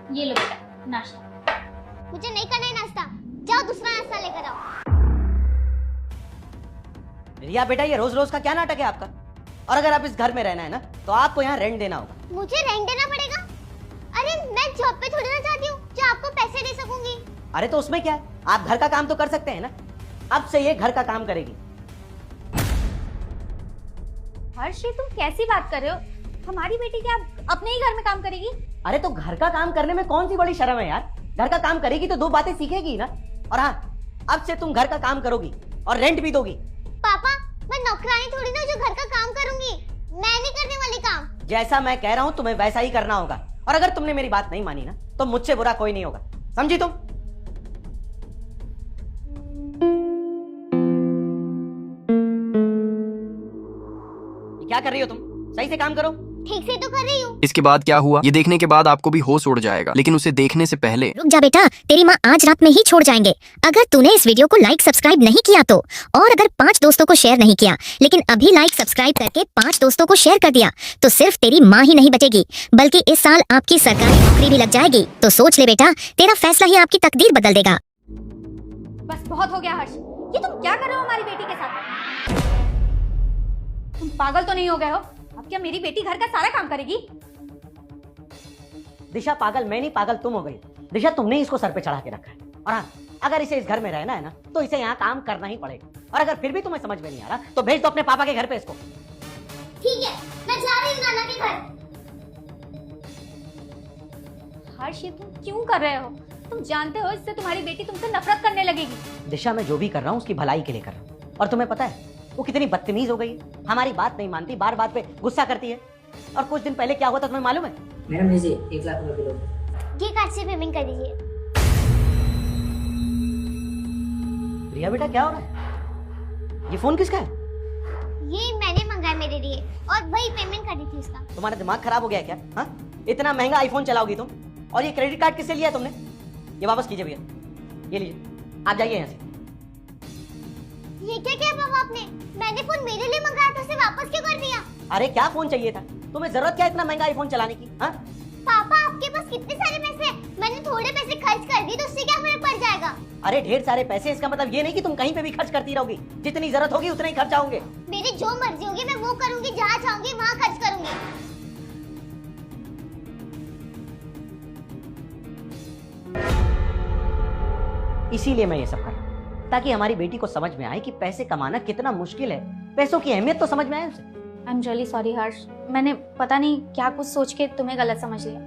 ये लो बेटा नाश्ता। मुझे नहीं करना है नाश्ता, जाओ दूसरा नाश्ता लेकर आओ। रिया बेटा, ये रोज रोज का क्या नाटक है आपका? और अगर आप इस घर में रहना है ना तो आपको यहाँ रेंट देना होगा। मुझे रेंट देना पड़ेगा? अरे मैं जॉब पे थोड़ी ना जाती हूँ जो आपको पैसे दे सकूंगी। अरे तो उसमें क्या है, आप घर का काम तो कर सकते हैं ना। अब से ये घर का काम करेगी। हर्ष ये तुम कैसी बात कर रहे हो? हमारी बेटी क्या अपने ही घर में काम करेगी? अरे तो घर का काम करने में कौन सी बड़ी शर्म है यार। घर का काम करेगी तो दो बातें सीखेगी ना। और हाँ, अब से तुम घर का काम करोगी और रेंट भी दोगी। पापा मैं नौकरानी थोड़ी ना जो घर का काम करूंगी। मैं नहीं करने वाली काम। जैसा मैं कह रहा हूँ तुम्हें वैसा ही करना होगा। और अगर तुमने मेरी बात नहीं मानी ना तो मुझसे बुरा कोई नहीं होगा, समझी तुम? ये क्या कर रही हो तुम? सही से काम करो। ठीक से तो कर रही हूँ। इसके बाद क्या हुआ, ये देखने के बाद आपको भी होश उड़ जाएगा, लेकिन उसे देखने से पहले रुक जा बेटा, तेरी माँ आज रात में ही छोड़ जाएंगे। अगर तूने इस वीडियो को लाइक सब्सक्राइब नहीं किया तो, और अगर 5 दोस्तों को शेयर नहीं किया लेकिन अभी लाइक सब्सक्राइब करके 5 दोस्तों को शेयर कर दिया तो सिर्फ तेरी माँ ही नहीं बचेगी बल्कि इस साल आपकी सरकारी नौकरी भी लग जाएगी। तो सोच ले बेटा, तेरा फैसला ही आपकी तकदीर बदल देगा। बस बहुत हो गया हर्ष, ये तुम क्या कर रहे हो हमारी बेटी के साथ? तुम पागल तो नहीं हो गए हो? अब क्या मेरी बेटी घर का सारा काम करेगी? दिशा पागल मैं नहीं, पागल तुम हो गई। दिशा तुमने इसको सर पे चढ़ा के रखा है। और हाँ, अगर इसे इस घर में रहना है ना तो इसे यहाँ काम करना ही पड़ेगा। और अगर फिर भी तुम्हें समझ में नहीं आ रहा तो भेज दो अपने पापा के घर पे इसको। ठीक है मैं जा रही हूँ नाना के घर। हर्ष ये तुम क्यों कर रहे हो? तुम जानते हो इससे तुम्हारी बेटी तुमसे नफरत करने लगेगी। दिशा मैं जो भी कर रहा हूँ उसकी भलाई के लिए कर रहा हूँ। और तुम्हें पता है वो कितनी बदतमीज हो गई है। हमारी बात नहीं मानती, बार बात पे गुस्सा करती है। और कुछ दिन पहले क्या हुआ था तुम्हें मालूम है? मैडम लीजिए 1 लाख रुपए बिल। ये कार्ड से पेमेंट कर दीजिए। रिया बेटा क्या हो रहा है? ये फोन किसका है? ये मैंने मंगाया मेरे लिए और वही पेमेंट करी थी उसका। तुम्हारा दिमाग खराब हो गया है क्या? हाँ, इतना महंगा आईफोन चलाओगी तुम? और ये क्रेडिट कार्ड किससे लिया तुमने? ये वापस कीजिए भैया, ये लीजिए, आप जाइए यहाँ से। ये क्या किया पापा आपने? मैंने फोन मेरे लिए मंगाया था, उसे वापस क्यों कर दिया? अरे क्या फोन चाहिए था तुम्हें? जरूरत क्या इतना महंगा आईफोन चलाने की? हाँ, पापा आपके पास कितने सारे पैसे हैं? मैंने थोड़े पैसे खर्च कर दिए तो उससे क्या फर्क पड़ जाएगा? अरे ढेर सारे पैसे, इसका मतलब ये नहीं कि तुम कहीं पे भी खर्च करती रहोगी। जितनी जरूरत होगी उतना ही खर्च आओगे। मेरी जो मर्जी होगी मैं वो करूंगी, जहाँ चाहूंगी वहाँ खर्च करूंगी। इसीलिए मैं ये सब कर रहा हूँ ताकि हमारी बेटी को समझ में आए कि पैसे कमाना कितना मुश्किल है। पैसों की अहमियत तो समझ में आए उसे। आई एम रियली सॉरी हर्ष, मैंने पता नहीं क्या कुछ सोच के तुम्हें गलत समझ लिया।